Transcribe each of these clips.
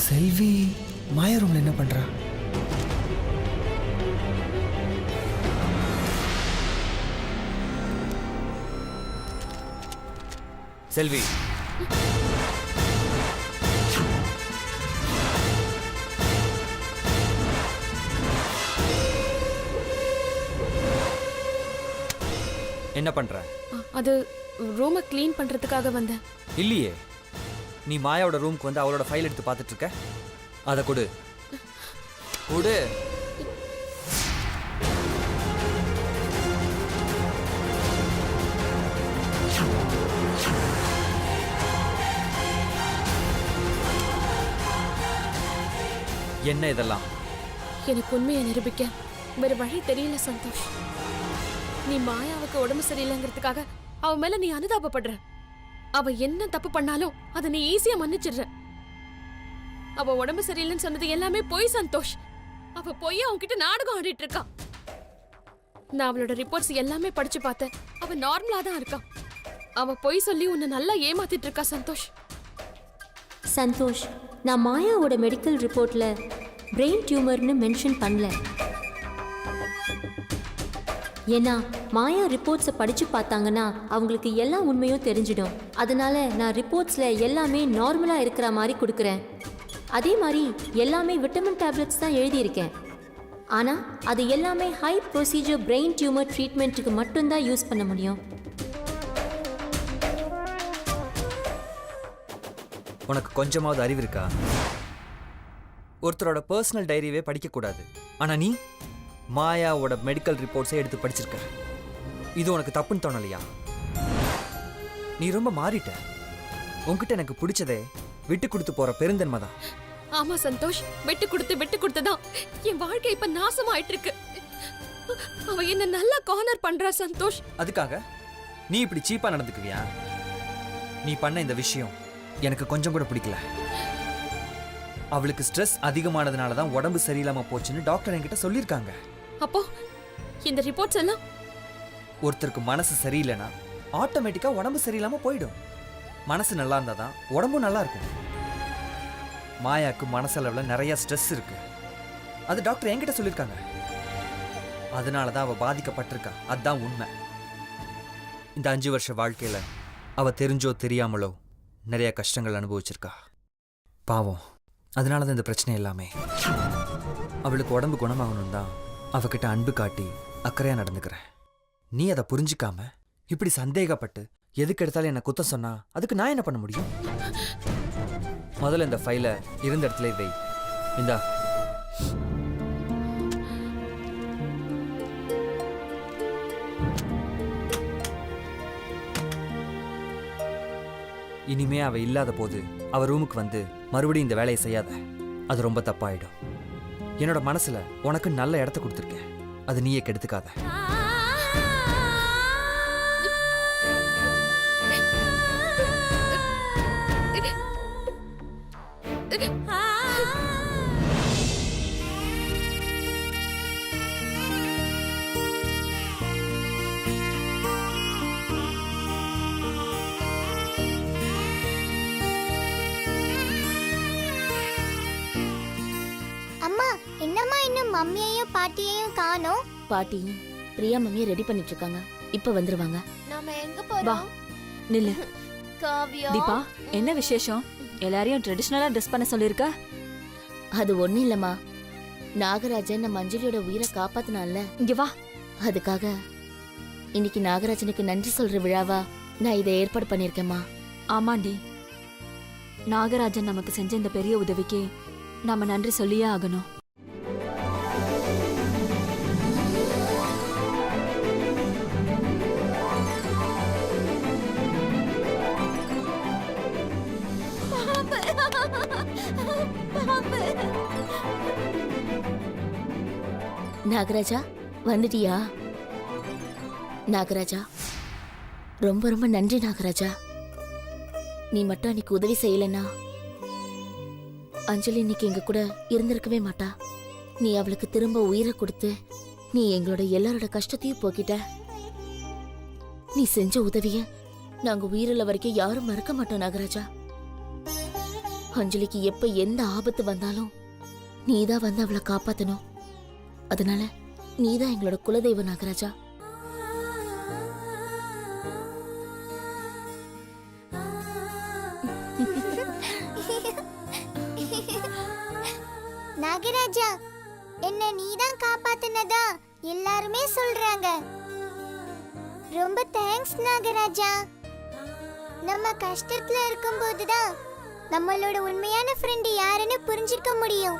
செல்வி மாயா ரூம்ல என்ன பண்றா? செல்வி, என்ன பண்ற? அது ரூமை க்ளீன் பண்றதுக்காக வந்தேன். இல்லையே, நீ மாயாவோட ரூமுக்கு வந்து அவளோட ஃபைல் எடுத்து பார்த்துட்டு இருக்க. அதை கொடு கொடு. என்ன இதெல்லாம்? எனக்கு உண்மையை நிரூபிக்க வேற வழி தெரியல சந்தோஷ். நீ மாயாவுக்கு உடம்பு சரியில்லைங்கிறதுக்காக அவ மேல நீ அனுதாபப்படுற. அவ என்ன தப்பு பண்ணாலும் அதை நீ ஈஸியா மன்னிச்சிடுற. அவ உடம்பு சரியில்லைன்னு சொன்னது எல்லாமே பொய் சந்தோஷ். அவ பொய்யா உன்கிட்ட நாடகம் ஆடிட்டு இருக்கா. நான் அவளோட ரிப்போர்ட்ஸ் எல்லாமே படிச்சு பார்த்தேன். அவ நார்மலா தான் இருக்கா. அவ பொய் சொல்லி உன்னை நல்லா ஏமாத்திட்டு இருக்கா சந்தோஷ். சந்தோஷ், நான் மாயாவோட மெடிக்கல் ரிப்போர்ட்ல பிரெயின் டியூமர்னு மென்ஷன் பண்ணல. ஏன்னா மாயா ரிப்போர்ட்ஸை படிச்சு பார்த்தாங்கன்னா அவங்களுக்கு எல்லா உண்மையும் தெரிஞ்சிடும். அதனால நான் ரிப்போர்ட்ஸ்ல எல்லாமே நார்மலா இருக்கிற மாதிரி கொடுக்குறேன். அதே மாதிரி எல்லாமே விட்டமின் டேப்லெட்ஸ் தான் எழுதியிருக்கேன். ஆனால் அது எல்லாமே ஹை ப்ரொசீஜர் பிரெயின் டியூமர் ட்ரீட்மெண்ட்டுக்கு மட்டும்தான் யூஸ் பண்ண முடியும். உனக்கு கொஞ்சமாவது அறிவு இருக்கா? ஒருத்தரோட பர்சனல் டைரியவே படிக்கக்கூடாது. ஆனால் நீ மாயாவோட மெடிக்கல் ரிப்போர்ட்ஸை எடுத்து படிச்சிருக்க. இது உனக்கு தப்புன்னு தோணலையா? நீ ரொம்ப மாறிட்ட. உன்கிட்ட எனக்கு பிடிச்சதே விட்டு கொடுத்து போற பெருந்தன்மை தான். ஆமா சந்தோஷ், விட்டு கொடுத்துதான் என் வாழ்க்கை இப்ப நாசமாயிட்டு இருக்கு. அவ என்ன நல்லா கார்னர் பண்றா சந்தோஷ். அதுக்காக நீ இப்படி சீப்பா நடந்துக்குவியா? நீ பண்ண இந்த விஷயம் எனக்கு கொஞ்சம் கூட பிடிக்கல. அவளுக்கு ஸ்ட்ரெஸ் அதிகமானதுனால தான் உடம்பு சரியில்லாம போச்சுன்னு டாக்டர் என்கிட்ட சொல்லியிருக்காங்க. அப்போ இந்த ரிப்போர்ட்ஸ் எல்லாம் ஒருத்தருக்கு மனசு சரியில்லைன்னா ஆட்டோமேட்டிக்கா உடம்பு சரியில்லாம போயிடும். மனசு நல்லா இருந்தா தான் உடம்பும் நல்லா இருக்கும். மாயாக்கு மனசளவுல நிறைய ஸ்ட்ரெஸ் இருக்கு. அது டாக்டர் என்கிட்ட சொல்லியிருக்காங்க. அதனால தான் அவ பாதிக்கப்பட்டிருக்கா. அதுதான் உண்மை. இந்த 5 வருஷ வாழ்க்கையில அவ தெரிஞ்சோ தெரியாமலோ நிறைய கஷ்டங்கள் அனுபவிச்சிருக்கா. பாவம். அதனால தான் இந்த பிரச்சனை எல்லாமே. அவளுக்கு உடம்பு குணமாகணும் தான் அவகிட்ட அன்பு காட்டி அக்கறையா நடந்துக்கிறேன். நீ அதை புரிஞ்சுக்காம இப்படி சந்தேகப்பட்டு எதுக்கு எடுத்தாலும் என்ன குத்தம் சொன்னா அதுக்கு நான் என்ன பண்ண முடியும்? முதல்ல இந்த ஃபைலை இருந்த இடத்துல வை. இந்தா. இனிமே அவ இல்லாத போது அவ ரூமுக்கு வந்து மறுபடியும் இந்த வேலையை செய்யாத. அது ரொம்ப தப்பாயிடும். என்னோட மனசுல உனக்கு நல்ல இடத்த கொடுத்துருக்கேன். அது நீயே கெடுத்துக்காத. அம்மா, என்னம்மா இன்னும் மம்மியையும் பாட்டியையும் காணோம்? பாட்டியும் பிரியா மம்மியை ரெடி பண்ணிட்டு இருக்காங்க. இப்ப வந்துருவாங்க. நாம எங்க வா, போறோம்? நில்லு. காவியா, தீபா, என்ன விசேஷம்? எல்லாரையும் ட்ரெடிஷ்னலா ட்ரெஸ் பண்ண சொல்லிருக்க? அது ஒண்ணு இல்லம்மா, நாகராஜன் நம்ம அஞ்சலியோட உயிரை காப்பாத்தினான்ல, இங்க வா. அதுக்காக இன்னைக்கு நாகராஜனுக்கு நன்றி சொல்ற விழாவா நான் இதை ஏற்பாடு பண்ணிருக்கேம்மா. ஆமாண்டி, நாகராஜன் நமக்கு செஞ்ச இந்த பெரிய உதவிக்கு நாம நன்றி சொல்லியே ஆகணும். நாகராஜா, வந்துட்டியா? நாகராஜா, ரொம்ப ரொம்ப நன்றி நாகராஜா. நீ மட்டும் அன்னைக்கு உதவி செய்யலன்னா அஞ்சலி இன்னைக்கு எங்க கூட இருந்திருக்கவே மாட்டா. நீ அவளுக்கு திரும்ப உயிரை கொடுத்து நீ எங்களோட எல்லாரோட கஷ்டத்தையும் போக்கிட்ட. நீ செஞ்ச உதவிய நாங்க உயிருள்ள வரைக்கும் யாரும் மறக்க மாட்டோம் நாகராஜா. அஞ்சலிக்கு எப்ப எந்த ஆபத்து வந்தாலும் நீதான் வந்து அவளை காப்பாத்தணும். அதனால நீதான் எங்களோட குலதெய்வ நாகராஜா. நாகராஜா, என்ன நீதான் காப்பாத்துனதா எல்லாருமே சொல்றாங்க. ரொம்ப தேங்க்ஸ் நாகராஜா. நம்ம கஷ்டத்துல இருக்கும்போதுதான் நம்மளோட உண்மையான ஃப்ரெண்ட் யாருன்னு புரிஞ்சுக்க முடியும்.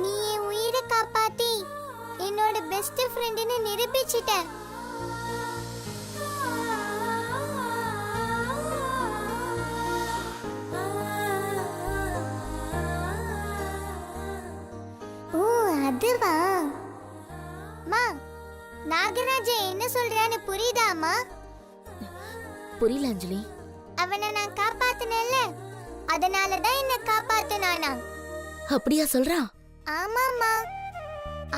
நீ என் உயிரை காப்பாத்தி என்னோட பெஸ்ட் ஃப்ரெண்டுன்னு நிரூபிச்சிட்ட. ஓ அதுவா? மா, நாகராஜா என்ன சொல்றான்னு புரியுதாமா? புரியல அஞ்சலி. அவனை நான் காப்பாத்தினேன்ல, அதனாலதான் என்ன காப்பாத்தினானா. அப்படியா சொல்றா? ஆமாமா,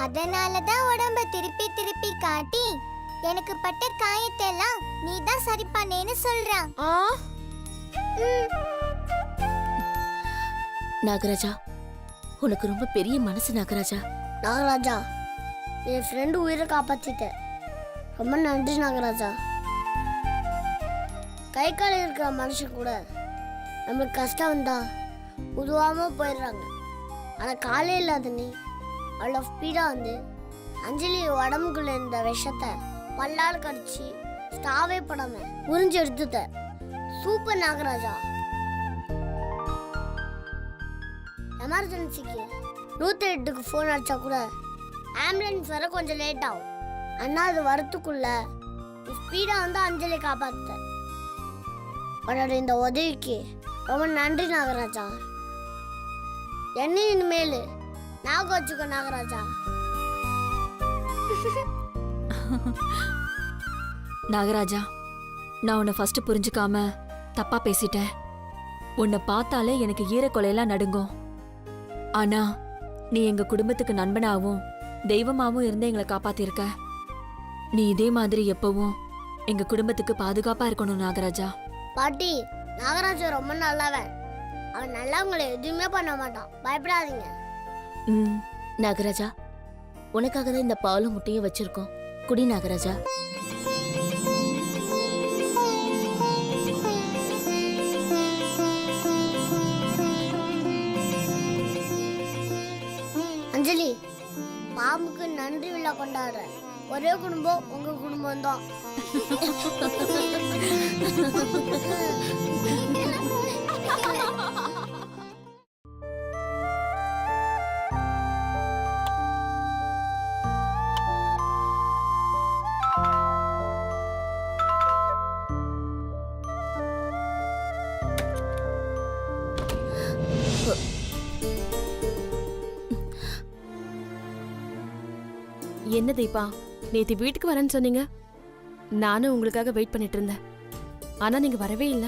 அதனாலதான் உடம்ப திருப்பி திருப்பி காட்டி எனக்கு பட்ட காயத்தை எல்லாம் நீ தான் சரி பண்ணேன்னு சொல்றான். நாகராஜா, உனக்கு ரொம்ப பெரிய மனசு நாகராஜா. நாகராஜா, என் ஃப்ரெண்டு உயிரை காப்பாத்திட்ட. ரொம்ப நன்றி நாகராஜா. கை கால் இருக்கிற மனுஷன் கூட நம்மளுக்கு கஷ்டம் வந்தா உதவாம போயிடுறாங்க. ஆனா காலே இல்லாத நீ அவ்வளோ ஸ்பீடா வந்து அஞ்சலி உடம்புக்குள்ள இருந்த விஷத்தை பல்லால் கடிச்சு ஸ்டாவே படாம உறிஞ்சு எடுத்துட்ட. சூப்பர் நாகராஜா. எமர்ஜென்சிக்கு 108க்கு ஃபோன் அடிச்சா கூட ஆம்புலன்ஸ் வர கொஞ்சம் லேட் ஆகும். அண்ணா அது வரத்துக்குள்ள ஸ்பீடா வந்து அஞ்சலி காப்பாத்த. உன்னோட இந்த உதவிக்கு ரொம்ப நன்றி நாகராஜா. என்ன இனிமேல் ஞாபகம் வச்சுக்கோ நாகராஜா. நாகராஜா, நான் உன்னை ஃபர்ஸ்ட் புரிஞ்சுக்காம தப்பா பேசிட்டேன். உன்னை பார்த்தாலே எனக்கு ஈரக்கொலையெல்லாம் நடுங்கும். ஆனா நீ எங்க குடும்பத்துக்கு நண்பனாவும் தெய்வமாவும் இருந்து எங்களை காப்பாத்திருக்க. நீ இதே மாதிரி எப்பவும் எங்க குடும்பத்துக்கு பாதுகாப்பா இருக்கணும் நாகராஜா. பாட்டி, நாகராஜா ரொம்ப நல்லவன். அவன் நல்லவங்களை எதுவுமே பண்ண மாட்டான். பயப்படாதீங்க. நாகராஜா, உனக்காக தான் இந்த பாலும் முட்டையும் வச்சிருக்கோம். குடி நாகராஜா. அஞ்சலி, பாம்புக்கு நன்றி விழா கொண்டாடுற ஒரே குடும்பம் உங்க குடும்பம் தான். என்ன தீபா, நேத்து வீட்டுக்கு வரேன்னு சொன்னீங்க. நானும் உங்களுக்காக வெயிட் பண்ணிட்டு இருந்தேன். ஆனா நீங்க வரவே இல்ல.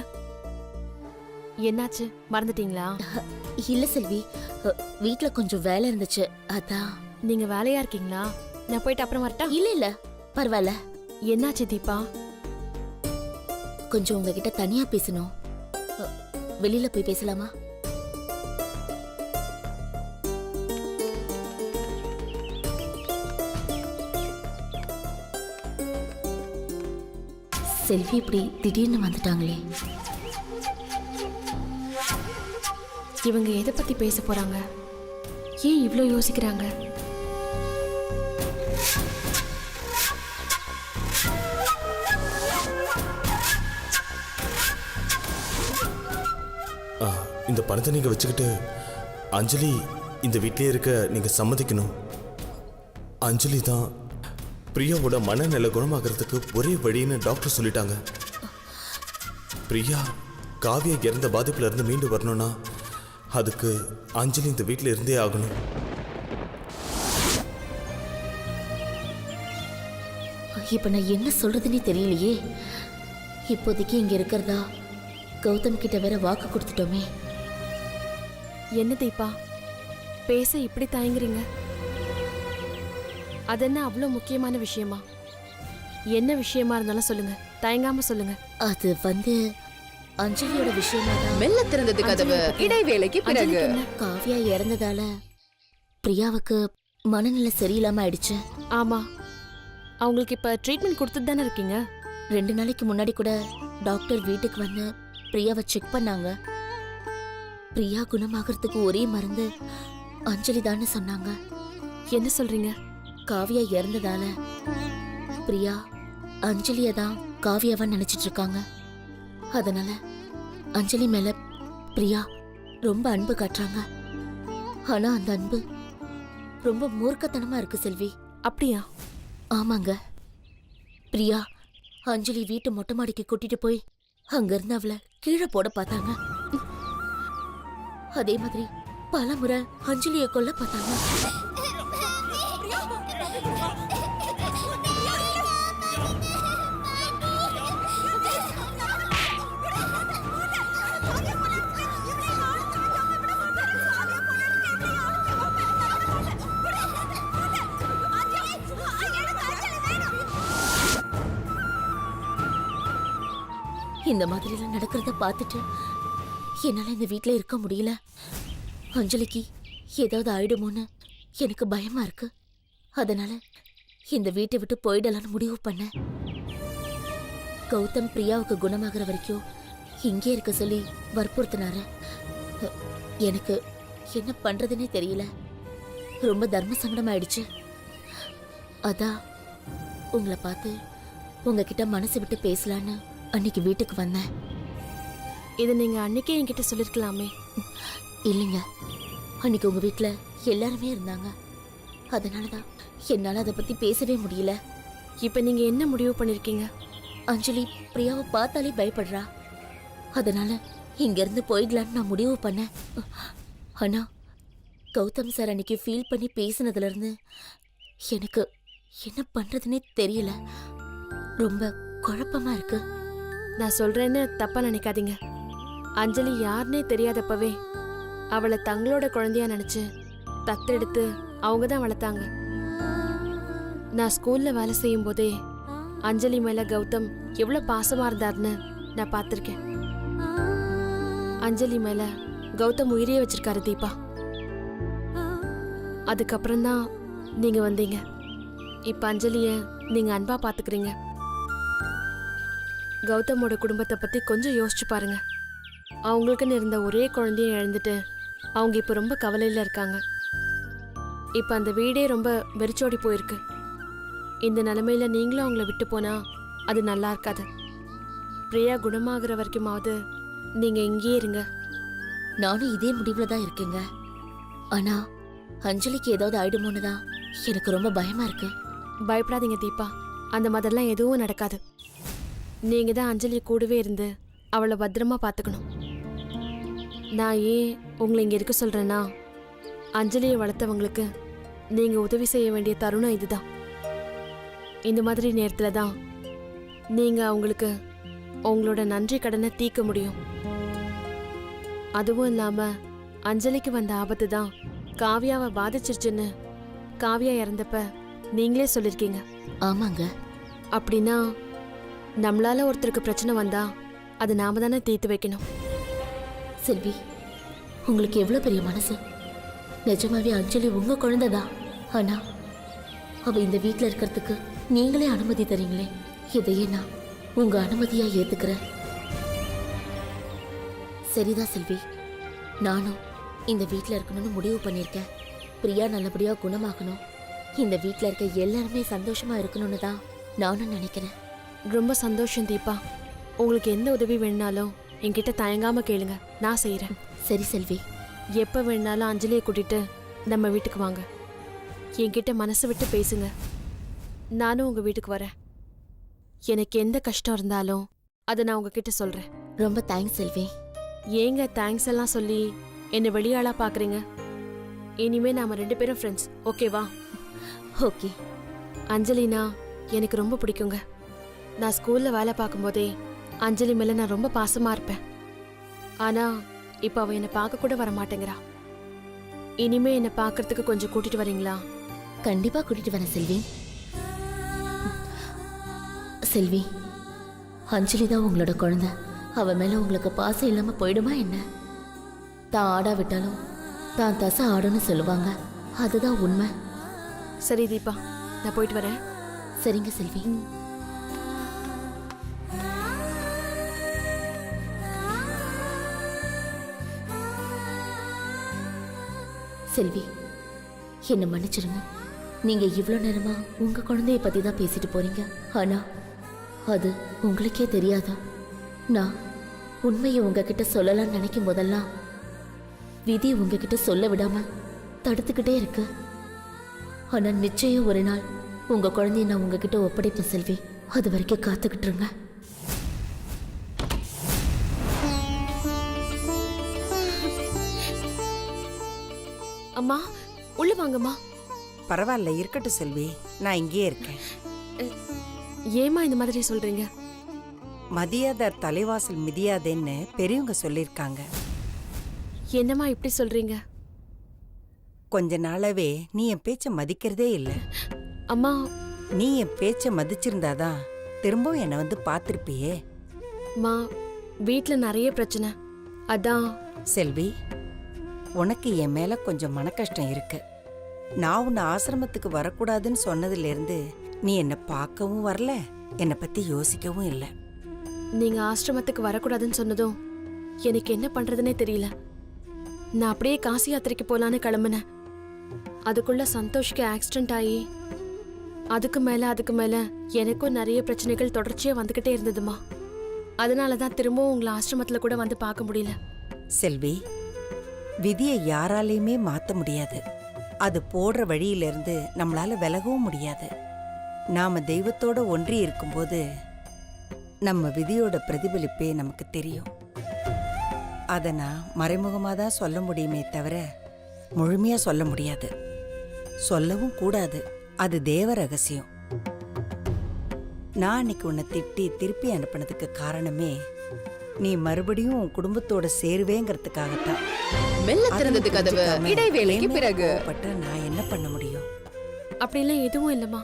என்னாச்சு, மறந்துட்டீங்களா? இல்ல செல்வி, வீட்ல கொஞ்சம் வேலை இருந்துச்சு, அதான். நீங்க வேலையா இருக்கீங்களா? நான் போயிட்டு அப்புறம் வரட்டா? இல்ல இல்ல, பரவாயில்ல. என்னாச்சு தீபா? கொஞ்சம் உங்ககிட்ட தனியா பேசணும். வெளியில போய் பேசலாமா? செல்வி இப்படி திடீர்னு வந்துட்டாங்களே. இவங்க எதை பத்தி பேச போறாங்க? ஏன் இவ்ளோ யோசிக்கிறாங்க? இந்த பணத்தை நீங்க வச்சுக்கிட்டு அஞ்சலி இந்த வீட்டிலே இருக்க நீங்க சம்மதிக்கணும். அஞ்சலி தான் பிரியாவோட மனநிலை குணமாகறதுக்கு ஒரே வழின்னு டாக்டர் சொல்லிட்டாங்க. பிரியா காவியா இறந்த பாதிப்புல இருந்து மீண்டு வரணும்னா அதுக்கு அஞ்சலி இந்த வீட்டில் இருந்தே ஆகணும். இப்ப நான் என்ன சொல்றதுன்னே தெரியலையே. இப்போதைக்கு இங்க இருக்கிறதா கௌதம் கிட்ட வேற வாக்கு கொடுத்துட்டோமே. என்ன தீபா, பேச இப்படி தயங்குறீங்க? அதென்ன அவ்வளோ முக்கியமான விஷயமா? என்ன விஷயமா இருந்தாலும் சொல்லுங்க, தயங்காம சொல்லுங்க. அது அஞ்சலியோட விஷயமா தான் மெல்ல திறந்தது கதவு. இடைவேளைக்கு பிறகு அஞ்சலிக்கு என்ன? காவ்யா இறந்ததால பிரியாவுக்கு மனநிலை சரியில்லாம ஆயிடுச்சு. ஆமா, அவங்களுக்கு இப்ப ட்ரீட்மெண்ட் கொடுத்துட்டு தானே இருக்கீங்க. 2 நாளைக்கு முன்னாடி கூட டாக்டர் வீட்டுக்கு வந்து பிரியாவை செக் பண்ணாங்க. பிரியா குணமாகறதுக்கு ஒரே மருந்து அஞ்சலி தான்னு சொன்னாங்க. என்ன சொல்றீங்க? காவ்யா இறந்ததால பிரியா அஞ்சலிய தான் காவ்யாவா நினைச்சிட்டு இருக்காங்க. அதனால அஞ்சலி மேல பிரியா ரொம்ப அன்பு காட்டுறாங்க. ஆனா அந்த அன்பு ரொம்ப மூர்க்கத்தனமா இருக்கு செல்வி. அப்படியா? ஆமாங்க. பிரியா அஞ்சலி வீட்டு மொட்டை மாடிக்கு கூட்டிட்டு போய் அங்கிருந்து அவளை கீழே போட பார்த்தாங்க. அதே மாதிரி பல முறை அஞ்சலியை கொல்ல பார்த்தாங்க. இந்த மாதிரிலாம் நடக்கிறத பார்த்துட்டு என்னால இந்த வீட்ல இருக்க முடியல. அஞ்சலிக்கு ஏதாவது ஆயிடுமோன்னு எனக்கு பயமா இருக்கு. அதனால இந்த வீட்டை விட்டு போயிடலான்னு முடிவு பண்ணேன். கௌதம் பிரியாவுக்கு குணமாகிற வரைக்கும் இங்கே இருக்க சொல்லி வற்புறுத்தினாரு. எனக்கு என்ன பண்றதுன்னே தெரியல. ரொம்ப தர்ம சங்கடம் ஆயிடுச்சு. அதான் உங்களை பார்த்து உங்ககிட்ட மனசு விட்டு பேசலான்னு அன்னைக்கு வீட்டுக்கு வந்தேன். இது நீங்க அன்னைக்கே என்கிட்ட சொல்லிருக்கலாமே. இல்லைங்க, அன்னைக்கு உங்க வீட்ல எல்லாருமே இருந்தாங்க. அதனாலதான் என்னால அதை பத்தி பேசவே முடியல. இப்ப நீங்க என்ன முடிவு பண்ணிருக்கீங்க? அஞ்சலி பிரியாவை பார்த்தாலே பயப்படுறா. அதனால இங்க இருந்து போயிடலான்னு நான் முடிவு பண்ணேன். ஆனா கௌதம் சார் அன்னைக்கு ஃபீல் பண்ணி பேசினதுல இருந்து எனக்கு என்ன பண்றதுன்னே தெரியல. ரொம்ப குழப்பமா இருக்கு. நான் சொல்றேன்னு தப்பா நினைக்காதீங்க. அஞ்சலி யாருன்னே தெரியாதப்பவே அவளை தங்களோட குழந்தையா நினைச்சு தத்தெடுத்து அவங்க தான் வளர்த்தாங்க. நான் ஸ்கூல்ல வேலை செய்யும் போதே அஞ்சலி மேல கௌதம் எவ்வளவு பாசமா இருந்தாருன்னு நான் பார்த்திருக்கேன். அஞ்சலி மேல கௌதம் உயிரையே வச்சிருக்காரு தீபா. அதுக்கப்புறம் தான் நீங்க வந்தீங்க. இப்ப அஞ்சலிய நீங்க அன்பா பாத்துக்கிறீங்க. கௌதமோட குடும்பத்தை பத்தி கொஞ்சம் யோசிச்சு பாருங்க. அவங்களுக்குன்னு இருந்த ஒரே குழந்தைய இழந்துட்டு அவங்க இப்ப ரொம்ப கவலையில இருக்காங்க. இப்ப அந்த வீடே ரொம்ப வெறிச்சோடி போயிருக்கு. இந்த நிலைமையில நீங்களும் அவங்கள விட்டு போனா அது நல்லா இருக்காது. பிரியா குணமாகிற வரைக்குமாவது நீங்க இங்கேயே இருங்க. நானும் இதே முடிவுல தான் இருக்கேங்க. ஆனா அஞ்சலிக்கு ஏதாவது ஆயிடுமோன்னு தான் எனக்கு ரொம்ப பயமா இருக்கு. பயப்படாதீங்க தீபா, அந்த மாதிரிலாம் எதுவும் நடக்காது. நீங்க தான் அஞ்சலி கூடவே இருந்து அவளை பத்திரமா பார்த்துக்கணும். நான் ஏன் உங்களை இங்க இருக்க சொல்றேன்னா, அஞ்சலியை வளர்த்தவங்களுக்கு நீங்க உதவி செய்ய வேண்டிய தருணம் இதுதான். இந்த மாதிரி நேரத்துல தான் நீங்க அவங்களுக்கு உங்களோட நன்றி கடனை தீர்க்க முடியும். அதுவும் இல்லாம அஞ்சலிக்கு வந்த ஆபத்து தான் காவ்யாவை பாதிச்சிருச்சுன்னு காவ்யா இறந்தப்ப நீங்களே சொல்லிருக்கீங்க. ஆமாங்க. அப்படின்னா நம்மளால ஒருத்தருக்கு பிரச்சனை வந்தா அது நாம தானே தீர்த்து வைக்கணும். செல்வி, உங்களுக்கு எவ்வளவு பெரிய மனசு. நிஜமாவே அஞ்சலி உங்க குழந்தைதான். ஆனா அவ இந்த வீட்ல இருக்கிறதுக்கு நீங்களே அனுமதி தரீங்களே, இதையே நான் உங்க அனுமதியா ஏத்துக்கிறேன். சரிதான் செல்வி, நானும் இந்த வீட்ல இருக்கணும்னு முடிவு பண்ணியிருக்கேன். பிரியா நல்லபடியா குணமாகணும், இந்த வீட்ல இருக்க எல்லாருமே சந்தோஷமா இருக்கணும்னு தான் நானும் நினைக்கிறேன். ரொம்ப சந்தோஷம் தீபா. உங்களுக்கு எந்த உதவி வேணுனாலும் என்கிட்ட தயங்காம கேளுங்க, நான் செய்யறேன். சரி செல்வி. எப்ப வேணுனாலும் அஞ்சலியை கூட்டிட்டு நம்ம வீட்டுக்கு வாங்க. என்கிட்ட மனசு விட்டு பேசுங்க. நானும் உங்க வீட்டுக்கு வரேன். எனக்கு எந்த கஷ்டம் இருந்தாலும் அதை நான் உங்ககிட்ட சொல்றேன். ரொம்ப தேங்க்ஸ் செல்வி. ஏங்க தேங்க்ஸ் எல்லாம் சொல்லி என்னை வெளியாளா பாக்குறீங்க? இனிமே நாம 2 பேரும் ஃப்ரெண்ட்ஸ், ஓகேவா? ஓகே. அஞ்சலினா எனக்கு ரொம்ப பிடிக்குங்க. நான் ஸ்கூல்ல வேலை பார்க்கும்போதே அஞ்சலி மேல நான் ரொம்ப பாசமா இருப்பேன். ஆனா இப்ப அவ என்னை பார்க்க கூட வர மாட்டேங்கிறா. இனிமே என்னை பார்க்கறதுக்கு கொஞ்சம் கூட்டிட்டு வரீங்களா? கண்டிப்பா கூட்டிட்டு வரேன் செல்வி. செல்வி, அஞ்சலி தான் உங்களோட குழந்தை. அவ மேல உங்களுக்கு பாசம் இல்லாம போயிடுமா என்ன? தான் ஆடா விட்டாலும் தான் தசை ஆடுன்னு சொல்லுவாங்க. அதுதான் உண்மை. சரி தீபா, நான் போயிட்டு வரேன். சரிங்க செல்வி. செல்வி, என்ன மன்னிச்சிருங்க. நீங்க இவ்வளோ நேரமா உங்க குழந்தைய பத்தி தான் பேசிட்டு போறீங்க. ஆனா அது உங்களுக்கே தெரியாதா? நான் உண்மையை உங்ககிட்ட சொல்லலாம்னு நினைக்கும் போதெல்லாம் விதி உங்ககிட்ட சொல்ல விடாம தடுத்துக்கிட்டே இருக்கு. ஆனா நிச்சயம் ஒரு நாள் உங்க குழந்தைய நான் உங்ககிட்ட ஒப்படைப்பேன் செல்வி. அது வரைக்கும் காத்துக்கிட்டு இருங்க. அம்மா, உள்ள வாங்கம்மா. பரவாயில்ல, இருக்கட்டும் செல்வி, நான் இங்கேயே இருக்கேன். ஏம்மா இந்த மாதிரி சொல்றீங்க? மதியாதார் தலைவாசல் மிதியாதேன்னு பெரியவங்க சொல்லியிருக்காங்க. என்னம்மா இப்படி சொல்றீங்க? கொஞ்ச நாளாவே நீ என் பேச்ச மதிக்கிறதே இல்லை. அம்மா, நீ என் பேச்ச மதிச்சிருந்தாதான் திரும்பவும் என்னை வந்து பார்த்திருப்பியே. அம்மா, வீட்ல நிறைய பிரச்சனை, அதான். செல்வி, உனக்கு என் மேல கொஞ்சம் மன கஷ்டம் இருக்கு. நான் உன்னை ஆசிரமத்துக்கு வரக்கூடாதுன்னு சொன்னதுலேருந்து நீ என்னை பார்க்கவும் வரல, என்னை பத்தி யோசிக்கவும் இல்லை. நீங்க ஆசிரமத்துக்கு வரக்கூடாதுன்னு சொன்னதும் எனக்கு என்ன பண்றதுனே தெரியல. நான் அப்படியே காசி யாத்திரைக்கு போலான்னு கிளம்புனேன். அதுக்குள்ள சந்தோஷ்க்கு ஆக்சிடென்ட் ஆகி அதுக்கு மேல எனக்கும் நிறைய பிரச்சனைகள் தொடர்ச்சியா வந்துகிட்டே இருந்ததுமா. அதனாலதான் திரும்பவும் உங்களை ஆசிரமத்துல கூட வந்து பார்க்க முடியல. செல்வி, விதியை யாராலையுமே மாத்த முடியாது. அது போடுற வழியிலிருந்து நம்மளால விலகவும் முடியாது. நாம தெய்வத்தோட ஒன்றி இருக்கும்போது நம்ம விதியோட பிரதிபலிப்பே நமக்கு தெரியும். அதை நான் மறைமுகமாக தான் சொல்ல முடியுமே தவிர முழுமையா சொல்ல முடியாது, சொல்லவும் கூடாது. அது தேவ ரகசியம். நான் அன்னைக்கு உன்னை திட்டி திருப்பி அனுப்பினதுக்கு காரணமே நீ மறுபடியும் உன் குடும்பத்தோட சேருவேங்கிறதுக்காகத்தான். மெல்ல திறந்தது கதவு. இடைவேளைக்கு பிறகு நான் என்ன பண்ண முடியும்? அப்படிலாம் எதுவும் இல்லம்மா.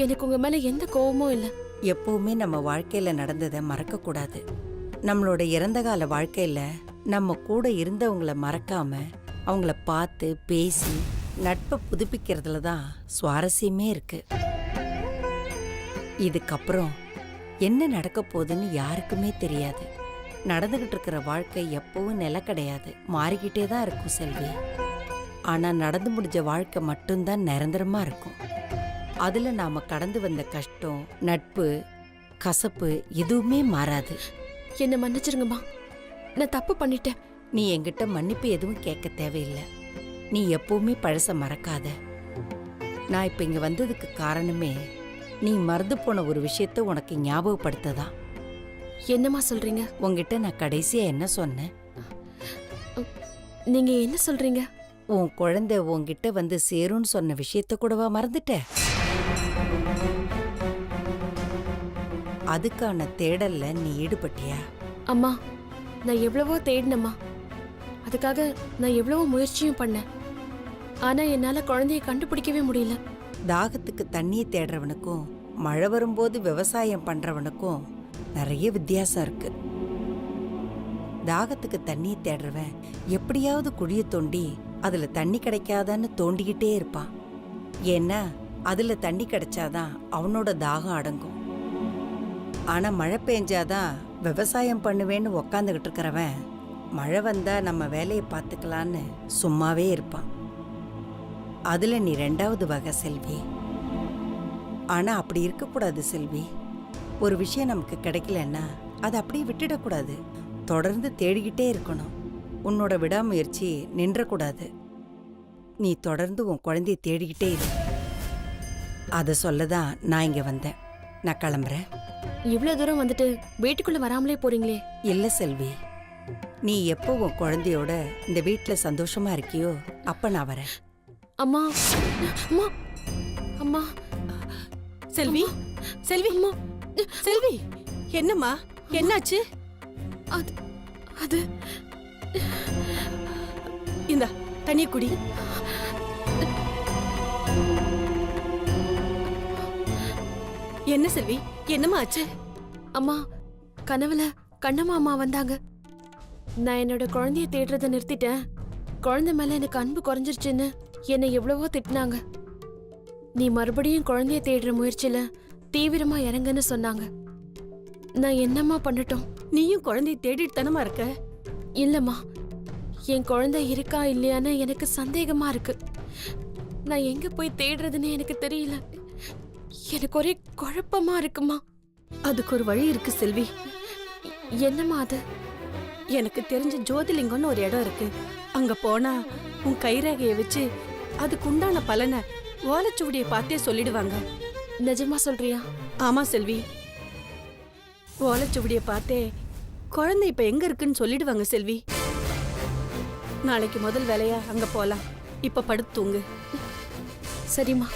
எனக்கு உங்க மேல எந்த கோவமும் இல்லை. எப்பவுமே நம்ம வாழ்க்கையில நடந்ததை மறக்க கூடாது. நம்மளோட இறந்த கால வாழ்க்கையில நம்ம கூட இருந்தவங்கள மறக்காம அவங்கள பார்த்து பேசி நட்பை புதுப்பிக்கிறதுல தான் சுவாரஸ்யமே இருக்கு. இதுக்கப்புறம் என்ன நடக்க போகுதுன்னு யாருக்குமே தெரியாது. நடந்துகிட்டு இருக்கிற வாழ்க்கை எப்பவும் நிலை கிடையாது, மாறிக்கிட்டே தான் இருக்கும் செல்வி. ஆனா நடந்து முடிஞ்ச வாழ்க்கை மட்டும்தான் நிரந்தரமா இருக்கும். அதுல நாம கடந்து வந்த கஷ்டம், நட்பு, கசப்பு எதுவுமே மாறாது. என்ன மன்னிச்சிருங்கம்மா, நான் தப்பு பண்ணிட்டேன். நீ என்கிட்ட மன்னிப்பு எதுவும் கேட்க தேவையில்லை. நீ எப்பவுமே பழச மறக்காத. நான் இப்ப இங்க வந்ததுக்கு காரணமே நீ மறந்து போன ஒரு விஷயத்த உனக்கு ஞாபகப்படுத்ததான். என்னம்மா சொல்றீங்க? உன்கிட்ட நான் கடைசியா என்ன சொன்னேன்? நீங்க என்ன சொல்றீங்க? உன் குழந்தை உன்கிட்ட வந்து சேரும்னு சொன்ன விஷயத்த கூடவா மறந்துட்ட? அதுக்கான தேடல்ல நீ ஈடுபட்டியா? அம்மா, நான் எவ்வளவோ தேடினம்மா. அதுக்காக நான் எவ்வளவோ முயற்சியும் பண்ணேன். ஆனா என்னால குழந்தைய கண்டுபிடிக்கவே முடியல. தாகத்துக்கு தண்ணியை தேடுறவனுக்கும் மழை வரும்போது விவசாயம் பண்றவனுக்கும் நிறைய வித்தியாசம் இருக்கு. தாகத்துக்கு தண்ணியை தேடுறவன் எப்படியாவது குழிய தோண்டி அதுல தண்ணி கிடைக்காதான்னு தோண்டிக்கிட்டே இருப்பான். ஏன்னா அதுல தண்ணி கிடைச்சாதான் அவனோட தாகம் அடங்கும். ஆனா மழை பெஞ்சாதான் விவசாயம் பண்ணுவேன்னு உக்காந்துகிட்டு இருக்கிறவன் மழை வந்தா நம்ம வேலையை பார்த்துக்கலான்னு சும்மாவே இருப்பான். அதுல நீ ரெண்டாவது வகை செல்வி. ஆனா அப்படி இருக்கக்கூடாது செல்வி. ஒரு விஷயம் நமக்கு கிடைக்கலன்னா அதை அப்படியே விட்டுடக்கூடாது, தொடர்ந்து தேடிக்கிட்டே இருக்கணும். உன்னோட விடாமுயற்சி நின்றக்கூடாது. நீ தொடர்ந்து உன் குழந்தைய தேடிக்கிட்டே இரு. அதை சொல்லதான் நான் இங்க வந்தேன். நான் கிளம்புறேன். இவ்வளவு தூரம் வந்துட்டு வீட்டுக்குள்ள வராமலே போறீங்களே? இல்ல செல்வி, நீ எப்போ உன் குழந்தையோட இந்த வீட்டுல சந்தோஷமா இருக்கியோ அப்ப நான் வரேன். அம்மா, அம்மா, அம்மா. செல்வி, செல்வி, அம்மா, செல்வி, என்னம்மா, என்னாச்சு? அது அது இந்தா தண்ணி குடி. என்ன செல்வி, என்னம்மா ஆச்சு? அம்மா, கனவுல கண்ணம்மா வந்தாங்க. நான் என்னோட குழந்தைய தேடுறதை நிறுத்திட்டேன். குழந்தை மேல எனக்கு அன்பு குறைஞ்சிருச்சுன்னு என்னை எவ்வளவோ திட்டினாங்க. நீ மறுபடியும் குழந்தைய தேடுற முயற்சியில தீவிரமா இறங்குன்னு சொன்னாங்க. நான் என்னம்மா பண்ணட்டும்? நீயும் குழந்தைய தேடிட்டு தானமா இருக்க? இல்லம்மா, என் குழந்தை இருக்கா இல்லையான்னு எனக்கு சந்தேகமா இருக்கு. நான் எங்க போய் தேடுறதுன்னு எனக்கு தெரியல. எனக்கு ஒரே குழப்பமா இருக்குமா. அதுக்கு ஒரு வழி இருக்கு செல்வி. என்னம்மா அது? எனக்கு தெரிஞ்ச ஜோதிலிங்கம்னு ஒரு இடம் இருக்கு. அங்க போனா உன் கைரேகையை வச்சு அதுக்கு உண்டான பலனை ஓலைச்சுவடியை பார்த்தே சொல்லிடுவாங்க. நிஜமா சொல்றியா? ஆமா செல்வி, ஓலைச்சுவடியை பார்த்தே குழந்தை இப்ப எங்க இருக்குன்னு சொல்லிடுவாங்க செல்வி. நாளைக்கு முதல் வேலையா அங்க போலாம். இப்ப படுத்து தூங்கு. சரிம்மா.